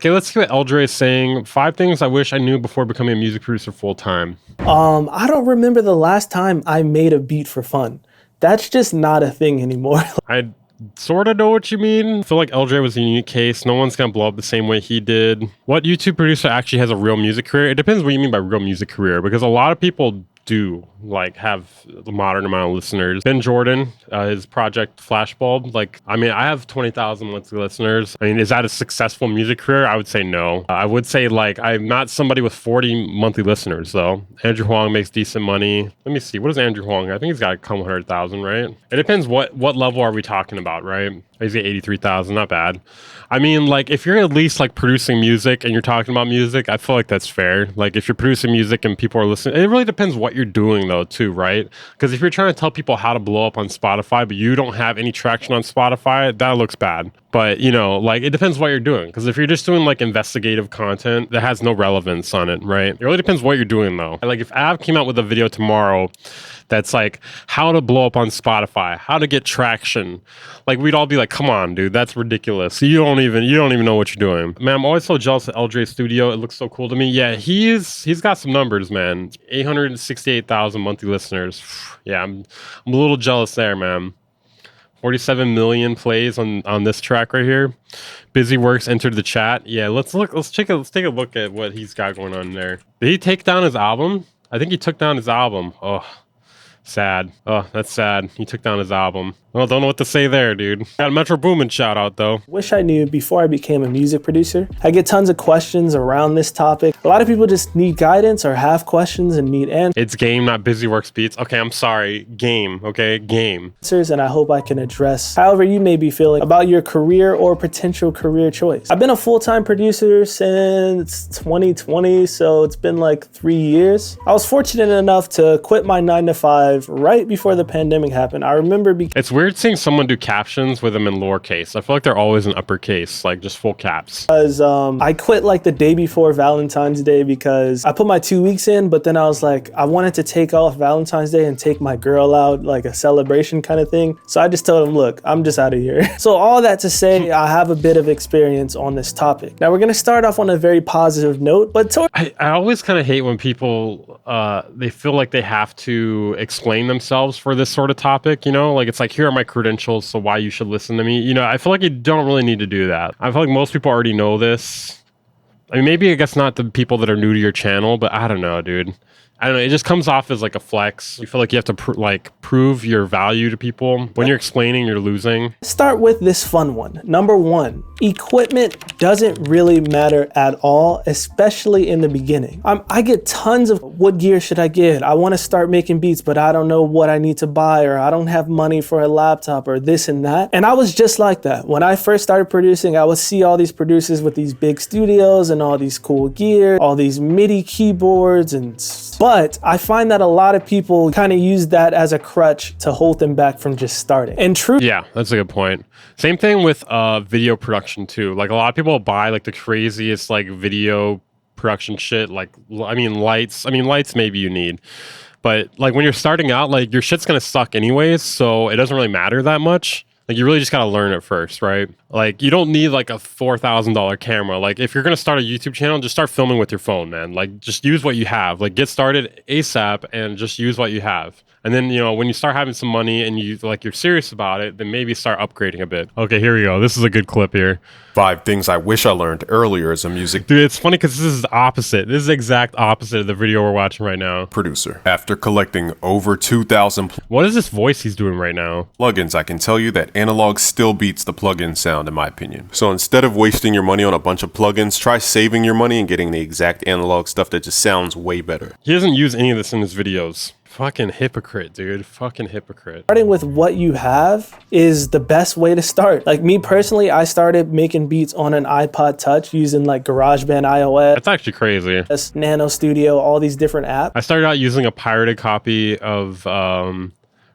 Okay, let's see what Eldre is saying. 5 things I wish I knew before becoming a music producer full time. I don't remember the last time I made a beat for fun. That's just not a thing anymore. I sort of know what you mean. I feel like Eldre was a unique case. No one's gonna blow up the same way he did. What YouTube producer actually has a real music career? It depends what you mean by real music career, because a lot of people do like have the modern amount of listeners. Ben Jordan, his project Flashbulb, like, I mean, I have 20,000 monthly listeners. I mean, is that a successful music career? I would say no. I would say, like, I'm not somebody with 40 monthly listeners though. Andrew Huang makes decent money. Let me see, what is Andrew Huang? I think he's got a couple 100,000, right? It depends what level are we talking about, right? He's got 83,000, not bad. I mean, like, if you're at least like producing music and you're talking about music, I feel like that's fair. Like, if you're producing music and people are listening, it really depends what you're doing though too, right? Because if you're trying to tell people how to blow up on Spotify, but you don't have any traction on Spotify, that looks bad. But, you know, like, it depends what you're doing. Because if you're just doing like investigative content that has no relevance on it, right? It really depends what you're doing though. Like, if Av came out with a video tomorrow that's like how to blow up on Spotify, how to get traction, like, we'd all be like, come on, dude, that's ridiculous. You don't even know what you're doing. Man, I'm always so jealous of Eldre's studio. It looks so cool to me. Yeah, he's got some numbers, man. 868,000 monthly listeners. Yeah, I'm a little jealous there, man. 47 million plays on this track right here. Busy Works entered the chat. Yeah, let's take a look at what he's got going on there. Did he take down his album? I think he took down his album. Oh, sad. Oh, that's sad. He took down his album. Well, don't know what to say there, dude. Got a Metro Boomin shout out though. Wish I knew before I became a music producer. I get tons of questions around this topic. A lot of people just need guidance or have questions and need answers. It's Game, not Busy Works Beats. Okay, I'm sorry. Game, okay? Game. And I hope I can address however you may be feeling about your career or potential career choice. I've been a full-time producer since 2020, so it's been like 3 years. I was fortunate enough to quit my 9-to-5 right before the pandemic happened. I remember it's weird seeing someone do captions with them in lowercase. I feel like they're always in uppercase, like just full caps. Because I quit like the day before Valentine's Day because I put my 2 weeks in, but then I was like, I wanted to take off Valentine's Day and take my girl out, like a celebration kind of thing. So I just told him, look, I'm just out of here. So all that to say, I have a bit of experience on this topic. Now we're gonna start off on a very positive note, but I always kind of hate when people, they feel like they have to explain themselves for this sort of topic, you know? Like, it's like, here are my credentials, so why you should listen to me. You know, I feel like you don't really need to do that. I feel like most people already know this. I mean, maybe I guess not the people that are new to your channel, but I don't know, dude. I don't know, it just comes off as like a flex. You feel like you have to prove your value to people. When you're explaining, you're losing. Start with this fun one. Number 1, equipment doesn't really matter at all, especially in the beginning. I get tons of, what gear should I get? I want to start making beats, but I don't know what I need to buy, or I don't have money for a laptop, or this and that. And I was just like that. When I first started producing, I would see all these producers with these big studios and all these cool gear, all these MIDI keyboards but I find that a lot of people kind of use that as a crutch to hold them back from just starting. And true. Yeah, that's a good point. Same thing with video production too. Like, a lot of people buy like the craziest like video production shit. Like, I mean, lights maybe you need. But like, when you're starting out, like, your shit's gonna suck anyways, so it doesn't really matter that much. Like, you really just gotta learn it first, right? Like, you don't need like a $4,000 camera. Like, if you're gonna start a YouTube channel, just start filming with your phone, man. Like, just use what you have. Like, get started ASAP and just use what you have. And then, you know, when you start having some money and you're serious about it, then maybe start upgrading a bit. Okay, here we go. This is a good clip here. 5 things I wish I learned earlier as a music Dude, it's funny because this is the opposite. This is the exact opposite of the video we're watching right now. Producer. After collecting over 2,000 What is this voice he's doing right now? plugins, I can tell you that analog still beats the plugin sound, in my opinion. So instead of wasting your money on a bunch of plugins, try saving your money and getting the exact analog stuff that just sounds way better. He doesn't use any of this in his videos. Fucking hypocrite, dude. Fucking hypocrite. Starting with what you have is the best way to start. Like, me personally, I started making beats on an iPod Touch using like GarageBand iOS. That's actually crazy. Nano Studio, all these different apps. I started out using a pirated copy of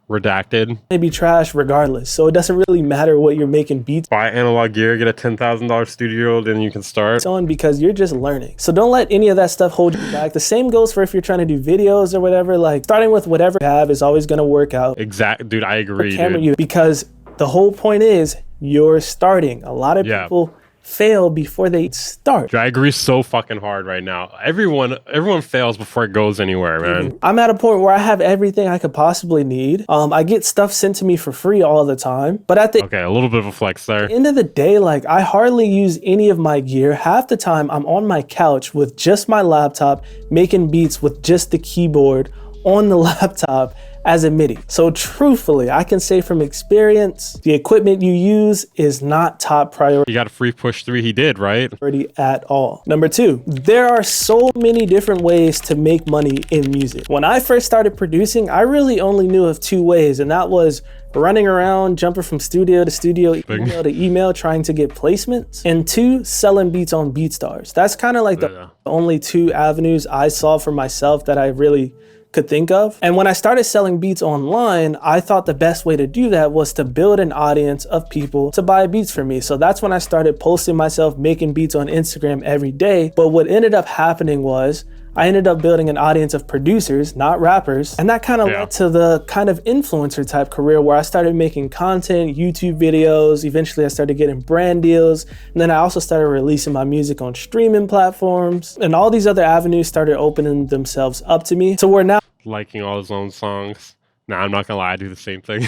Redacted. It'd be trash regardless, so it doesn't really matter what you're making beats Buy analog gear, get a $10,000 studio, then you can start. on, because you're just learning. So don't let any of that stuff hold you back. The same goes for if you're trying to do videos or whatever. Like, starting with whatever you have is always going to work out. Exact, dude, I agree, dude. Because the whole point is you're starting. A lot of people fail before they start. I agree so fucking hard right now. Everyone fails before it goes anywhere, man. I'm at a point where I have everything I could possibly need. I get stuff sent to me for free all the time. But at the Okay, a little bit of a flex there. end of the day, like, I hardly use any of my gear. Half the time I'm on my couch with just my laptop, making beats with just the keyboard on the laptop as a MIDI. So truthfully, I can say from experience, the equipment you use is not top priority You got a free push 3, he did, right? at all. Number 2, there are so many different ways to make money in music. When I first started producing, I really only knew of 2 ways, and that was running around, jumping from studio to studio, email to email, trying to get placements, and 2, selling beats on BeatStars. That's kind of like the only 2 avenues I saw for myself that I really could think of. And when I started selling beats online, I thought the best way to do that was to build an audience of people to buy beats from me. So that's when I started posting myself making beats on Instagram every day. But what ended up happening was I ended up building an audience of producers, not rappers. And that kind of led to the kind of influencer type career where I started making content, YouTube videos. Eventually I started getting brand deals. And then I also started releasing my music on streaming platforms. And all these other avenues started opening themselves up to me. So we're now Liking all his own songs. Nah, I'm not gonna lie, I do the same thing.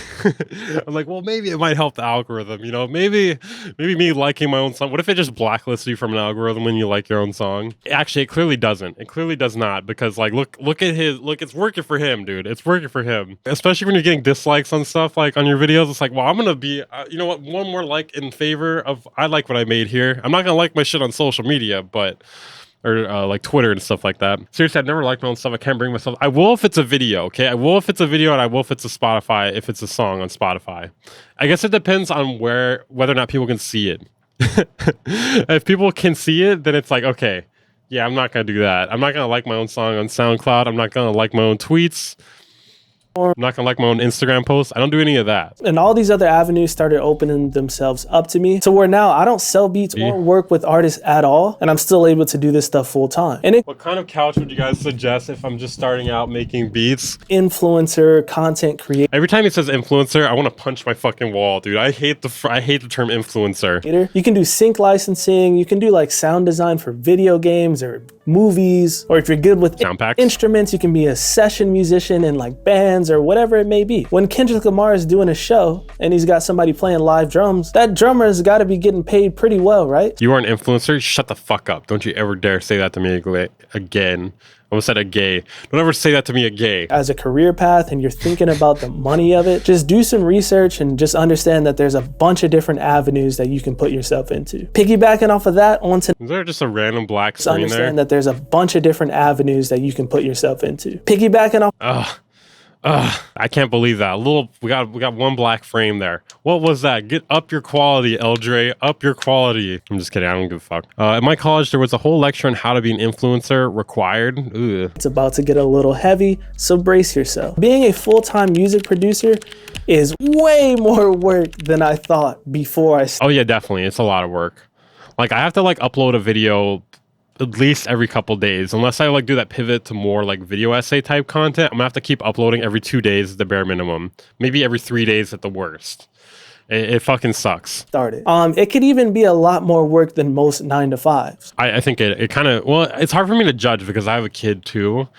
I'm like, well, maybe it might help the algorithm, you know? Maybe me liking my own song. What if it just blacklists you from an algorithm when you like your own song? Actually, it clearly doesn't. It clearly does not, because like, look at it's working for him, dude. It's working for him. Especially when you're getting dislikes on stuff like on your videos. It's like, well, I'm gonna be, you know what? One more like in favor of, I like what I made here. I'm not gonna like my shit on social media, but or like Twitter and stuff like that. Seriously, I've never liked my own stuff. I can't bring myself. I will if it's a video, okay? I will if it's a video, and I will if it's a Spotify, if it's a song on Spotify. I guess it depends on whether or not people can see it. If people can see it, then it's like, okay, yeah, I'm not gonna do that. I'm not gonna like my own song on SoundCloud. I'm not gonna like my own tweets. I'm not gonna like my own Instagram posts. I don't do any of that. and all these other avenues started opening themselves up to me. So where now I don't sell beats or work with artists at all, and I'm still able to do this stuff full time. And What kind of couch would you guys suggest if I'm just starting out making beats? influencer, content creator, Every time he says influencer, I want to punch my fucking wall, dude. I hate the term influencer. you can do sync licensing, you can do like sound design for video games or movies, or if you're good with Sound packs? instruments, you can be a session musician in like bands or whatever it may be. When Kendrick Lamar is doing a show and he's got somebody playing live drums, that drummer has got to be getting paid pretty well, right? You are an influencer? Shut the fuck up. Don't you ever dare say that to me again. I almost said a gay. Don't ever say that to me, a gay. As a career path and you're thinking about the money of it, just do some research and just understand that there's a bunch of different avenues that you can put yourself into. Piggybacking off of that, onto Is there just a random black screen there? understand that there's a bunch of different avenues that you can put yourself into. Piggybacking off I can't believe that. We got one black frame there. What was that? Get up your quality, Eldre. Up your quality. I'm just kidding. I don't give a fuck. At my college, there was a whole lecture on how to be an influencer required. Ugh. it's about to get a little heavy, so brace yourself. Being a full-time music producer is way more work than I thought before I Oh yeah, definitely. It's a lot of work. Like I have to like upload a video at least every couple days, unless I like do that pivot to more like video essay type content. I'm gonna have to keep uploading every 2 days at the bare minimum, maybe every 3 days at the worst. It fucking sucks. started. It could even be a lot more work than most 9-to-5s. I think it kind of, well, it's hard for me to judge because I have a kid too.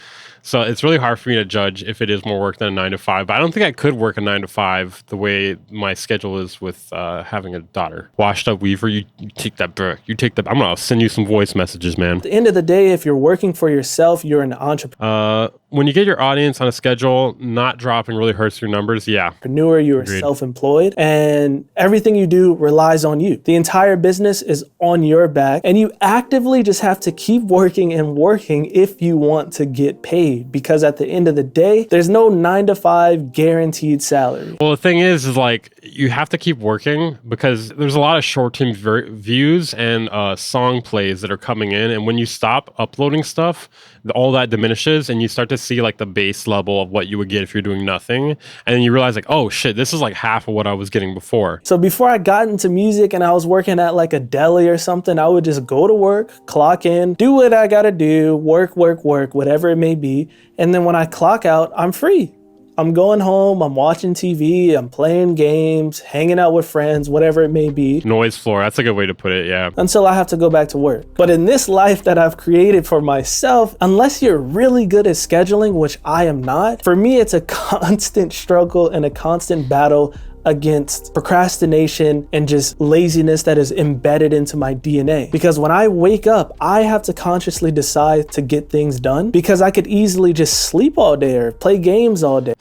So it's really hard for me to judge if it is more work than a 9-to-5. But I don't think I could work a 9-to-5 the way my schedule is with having a daughter. Washed up Weaver, you take that back. You take that. I'm gonna send you some voice messages, man. At the end of the day, if you're working for yourself, you're an entrepreneur. When you get your audience on a schedule, not dropping really hurts your numbers. Yeah. You are Agreed. self-employed, and everything you do relies on you. The entire business is on your back, and you actively just have to keep working and working if you want to get paid, because at the end of the day, there's no 9-to-5 guaranteed salary. Well, the thing is like you have to keep working because there's a lot of short-term views and song plays that are coming in, and when you stop uploading stuff, all that diminishes, and you start to see like the base level of what you would get if you're doing nothing, and then you realize like, oh shit, this is like half of what I was getting before. So before I got into music and I was working at like a deli or something, I would just go to work, clock in, do what I gotta do, work, whatever it may be. And then when I clock out, I'm free. I'm going home, I'm watching TV, I'm playing games, hanging out with friends, whatever it may be, Noise floor. That's a good way to put it. Yeah. until I have to go back to work. But in this life that I've created for myself, unless you're really good at scheduling, which I am not, for me, it's a constant struggle and a constant battle against procrastination and just laziness that is embedded into my DNA. Because when I wake up, I have to consciously decide to get things done, because I could easily just sleep all day or play games all day.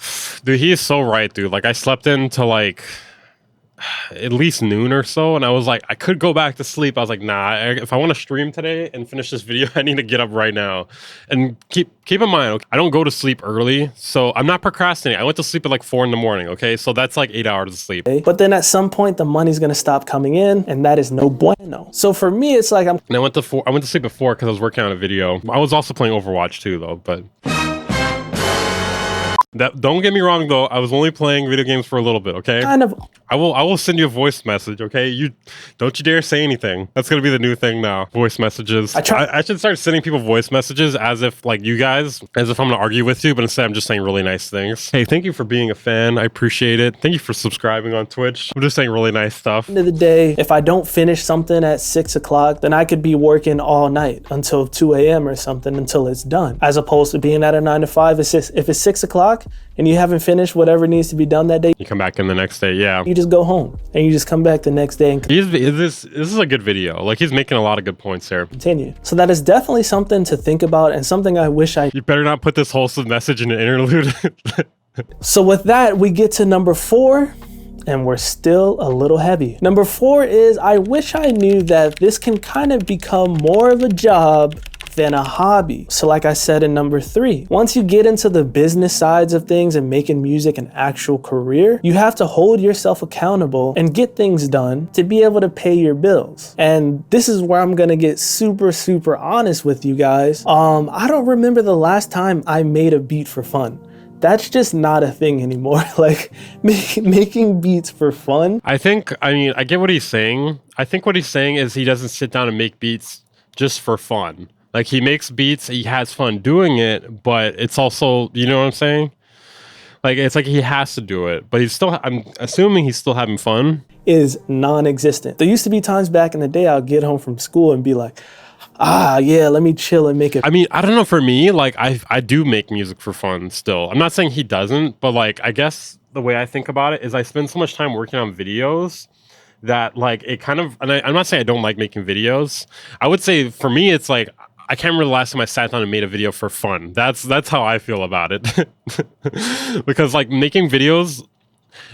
Dude, he is so right, dude. Like, I slept into like at least noon or so, and I was like, I could go back to sleep. I was like, nah, if I want to stream today and finish this video, I need to get up right now. And keep in mind, okay, I don't go to sleep early, so I'm not procrastinating. I went to sleep at like 4 in the morning, okay? So that's like 8 hours of sleep. But then at some point, the money's gonna stop coming in, and that is no bueno. So for me, it's like And I went to sleep at 4 because I was working on a video. I was also playing Overwatch too, though, but... Don't get me wrong though, I was only playing video games for a little bit, okay? kind of I will send you a voice message, okay? You don't you dare say anything. That's gonna be the new thing now. Voice messages. I should start sending people voice messages as if like you guys, as if I'm gonna argue with you, but instead I'm just saying really nice things. Hey, thank you for being a fan. I appreciate it. Thank you for subscribing on Twitch. I'm just saying really nice stuff. end of the day, if I don't finish something at 6 o'clock, then I could be working all night until 2 a.m. or something until it's done. As opposed to being at a 9 to 5, if it's 6 o'clock and you haven't finished whatever needs to be done that day, You come back in the next day, yeah. you just go home and you just come back the next day and This is a good video. Like, he's making a lot of good points here. continue. So that is definitely something to think about, and something I wish I... You better not put this wholesome message in an interlude. So with that, we get to number 4, and we're still a little heavy. Number 4 is, I wish I knew that this can kind of become more of a job than a hobby. So like I said in number 3, once you get into the business sides of things and making music an actual career, you have to hold yourself accountable and get things done to be able to pay your bills. And this is where I'm gonna get super honest with you guys. I don't remember the last time I made a beat for fun. That's just not a thing anymore. Like making beats for fun. I mean, I get what he's saying. I think what he's saying is he doesn't sit down and make beats just for fun. Like, he makes beats, he has fun doing it, but it's also, you know what I'm saying? Like, it's like he has to do it, but I'm assuming he's still having fun. Is non-existent. There used to be times back in the day I'll get home from school and be like, yeah, let me chill and make it. I mean, I don't know, for me, like, I do make music for fun still. I'm not saying he doesn't, but like, I guess the way I think about it is I spend so much time working on videos that like it kind of, and I'm not saying I don't like making videos. I would say for me, it's like, I can't remember the last time I sat down and made a video for fun. That's how I feel about it. Because like making videos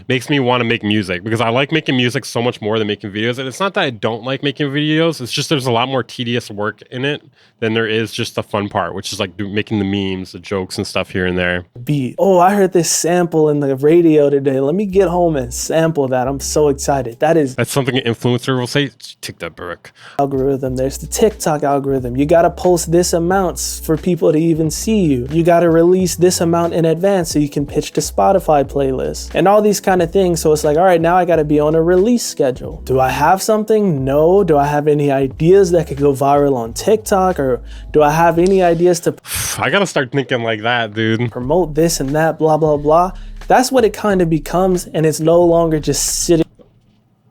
makes me want to make music, because I like making music so much more than making videos. And it's not that I don't like making videos, it's just there's a lot more tedious work in it than there is just the fun part, which is like making the memes, the jokes and stuff here and there. Beat. Oh, I heard this sample in the radio today. Let me get home and sample that. I'm so excited. That's something an influencer will say. Take that, Burke. Algorithm. There's the TikTok algorithm. You got to post this amount for people to even see you. You got to release this amount in advance so you can pitch to Spotify playlists and all these kind of things. So it's like, all right, now I got to be on a release schedule. Do I have something? No. Do I have any ideas that could go viral on TikTok, or do I have any ideas to I gotta start thinking like that, dude. promote this and that, blah, blah, blah. That's what it kind of becomes, and it's no longer just sitting.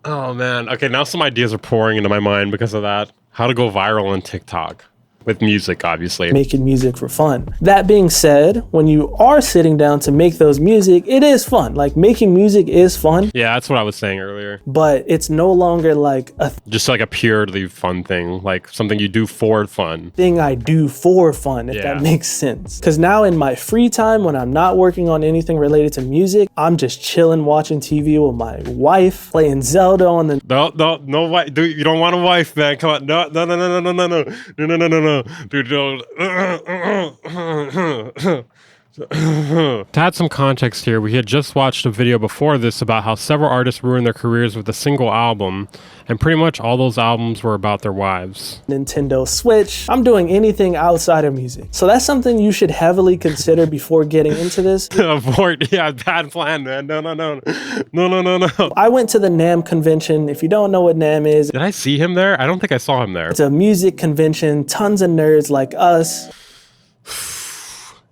Oh man. Okay, now some ideas are pouring into my mind because of that. How to go viral on TikTok. With music, obviously. Making music for fun. That being said, when you are sitting down to make those music, it is fun. Like, making music is fun. Yeah, that's what I was saying earlier. But it's no longer like a Just like a purely fun thing, like something you do for fun. thing I do for fun, if that makes sense. Because now in my free time, when I'm not working on anything related to music, I'm just chilling, watching TV with my wife, playing Zelda on the... No, wife, dude, you don't want a wife, man. Come on, no, dude, no. To add some context here, we had just watched a video before this about how several artists ruined their careers with a single album, and pretty much all those albums were about their wives. Nintendo Switch. I'm doing anything outside of music. So that's something you should heavily consider before getting into this. Avoid, yeah, bad plan, man. No. I went to the NAMM convention. If you don't know what NAMM is, Did I see him there? I don't think I saw him there. it's a music convention, tons of nerds like us.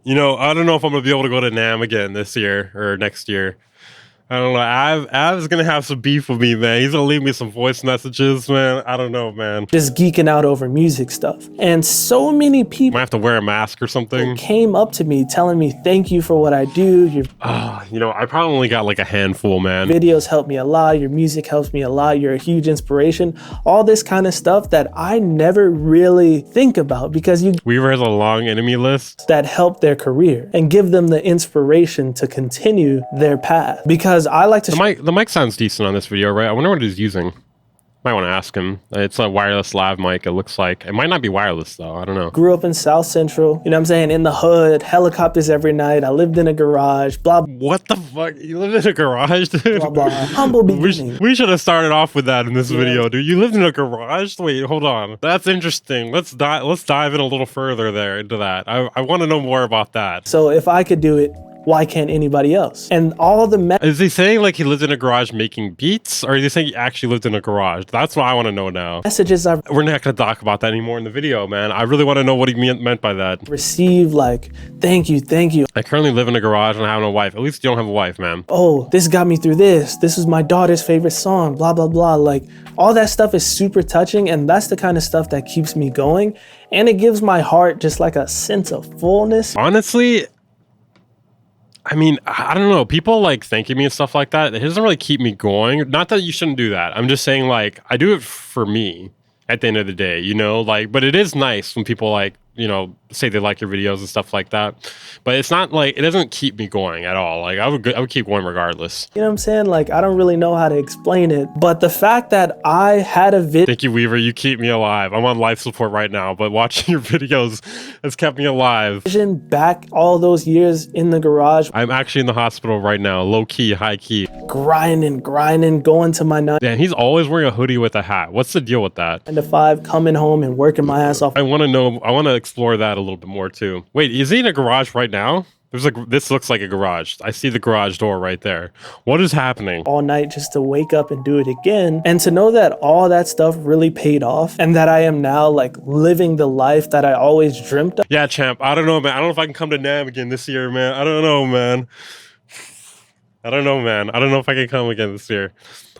You know, I don't know if I'm gonna be able to go to NAMM again this year or next year. I don't know. Av's gonna have some beef with me, man. He's gonna leave me some voice messages, man. I don't know, man. just geeking out over music stuff. And so many people Might have to wear a mask or something. came up to me telling me, thank you for what I do. Your You know, I probably only got like a handful, man. videos help me a lot. Your music helps me a lot. You're a huge inspiration. All this kind of stuff that I never really think about because you Weaver has a long enemy list. that help their career and give them the inspiration to continue their path. Because I like to The mic sounds decent on this video, right? I wonder what he's using. Might want to ask him. It's a wireless lav mic, it looks like. It might not be wireless though, I don't know. grew up in South Central, you know what I'm saying, in the hood, helicopters every night. I lived in a garage, blah, blah, What the fuck? You live in a garage, dude? blah. Humble beginning. We should have started off with that in this video, dude. You lived in a garage? Wait, hold on. That's interesting. Let's dive in a little further there into that. I want to know more about that. So if I could do it, why can't anybody else? And all the Is he saying like he lived in a garage making beats, or is he saying he actually lived in a garage? That's what I want to know now. messages I've We're not going to talk about that anymore in the video, man. I really want to know what he meant by that. received, like, thank you. I currently live in a garage and I have no wife. At least you don't have a wife, man. Oh, this got me through this. This is my daughter's favorite song, blah, blah, blah. Like, all that stuff is super touching. And that's the kind of stuff that keeps me going. And it gives my heart just like a sense of fullness. Honestly, I mean, I don't know. People like thanking me and stuff like that. It doesn't really keep me going. Not that you shouldn't do that. I'm just saying, like, I do it for me at the end of the day, you know? Like, but it is nice when people like, you know, say they like your videos and stuff like that. But it's not like, it doesn't keep me going at all. Like, I would keep going regardless. You know what I'm saying? Like, I don't really know how to explain it. But the fact that I had a Thank you, Weaver. You keep me alive. I'm on life support right now, but watching your videos has kept me alive. vision back all those years in the garage, I'm actually in the hospital right now, low key, high key. grinding, going to my 9 Man, he's always wearing a hoodie with a hat. What's the deal with that? to 5, coming home and working my ass off I want to explore that a little bit more too. Wait, is he in a garage right now? This looks like a garage. I see the garage door right there. What is happening? all night just to wake up and do it again. And to know that all that stuff really paid off and that I am now like living the life that I always dreamt of. Yeah, champ. I don't know, man. I don't know if I can come to NAMM again this year, man. I don't know, man. I don't know if I can come again this year.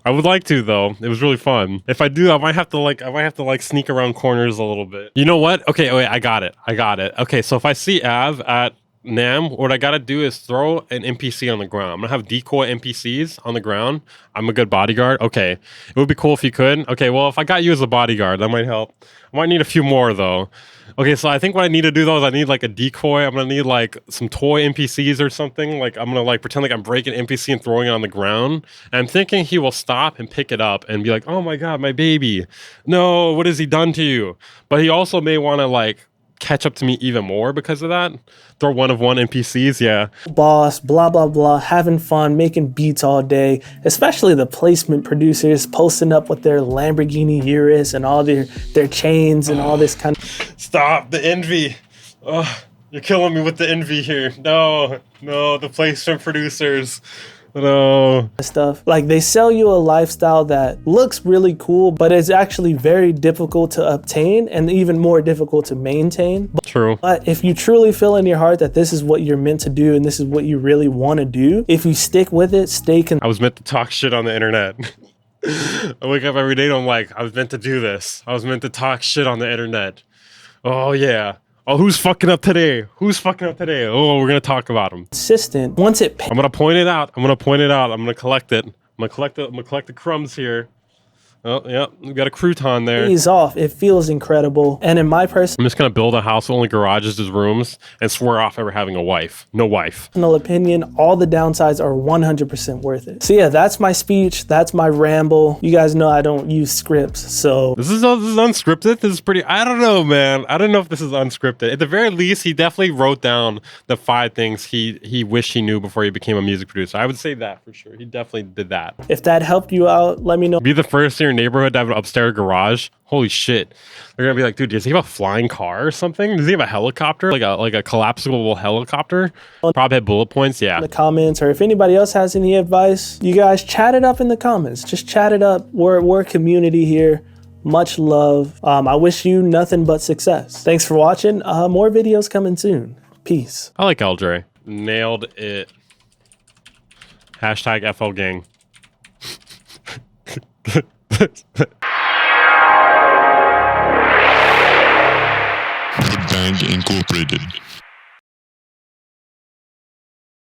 I would like to though. It was really fun. If I do, I might have to sneak around corners a little bit. You know what? Okay, wait, I got it. Okay, so if I see Av at NAMM, what I gotta do is throw an NPC on the ground. I'm gonna have decoy NPCs on the ground. I'm a good bodyguard. Okay, it would be cool if you could. Okay, well, if I got you as a bodyguard, that might help. I might need a few more though. Okay, so I think what I need to do though is I need like a decoy. I'm gonna need like some toy NPCs or something. Like I'm gonna like pretend like I'm breaking an NPC and throwing it on the ground. And I'm thinking he will stop and pick it up and be like, "Oh my god, my baby! No, what has he done to you?" But he also may want to like catch up to me even more because of that. Throw one of one NPCs, yeah. Boss, blah, blah, blah, having fun, making beats all day, especially the placement producers posting up with their Lamborghini Urus and all their chains and all this kind of Stop the envy. Oh, you're killing me with the envy here. No, the placement producers. No. stuff. Like they sell you a lifestyle that looks really cool, but it's actually very difficult to obtain and even more difficult to maintain. True. But if you truly feel in your heart that this is what you're meant to do and this is what you really want to do, if you stick with it, I was meant to talk shit on the internet. I wake up every day and I'm like, I was meant to do this. I was meant to talk shit on the internet. Oh, yeah. Oh, who's fucking up today? Oh, we're going to talk about him. consistent, once it I'm going to point it out. I'm going to collect it. I'm going to collect the crumbs here. Oh, yeah, we got a crouton there. pays off, it feels incredible. And in my personal I'm just going to build a house with only garages as rooms and swear off ever having a wife. No wife. opinion, all the downsides are 100% worth it. So yeah, that's my speech. That's my ramble. You guys know I don't use scripts, so This is unscripted. This is pretty. I don't know, man. I don't know if this is unscripted. At the very least, he definitely wrote down the 5 things he wished he knew before he became a music producer. I would say that for sure. He definitely did that. if that helped you out, let me know. Be the first in your neighborhood to have an upstairs garage. Holy shit! They're gonna be like, dude, does he have a flying car or something? Does he have a helicopter, like a collapsible helicopter? Probably had bullet points. Yeah. In the comments, or if anybody else has any advice, you guys chat it up in the comments. Just chat it up. We're a community here. Much love. I wish you nothing but success. Thanks for watching. More videos coming soon. Peace. I like LJ. Nailed it. Hashtag FL gang. Bang Incorporated.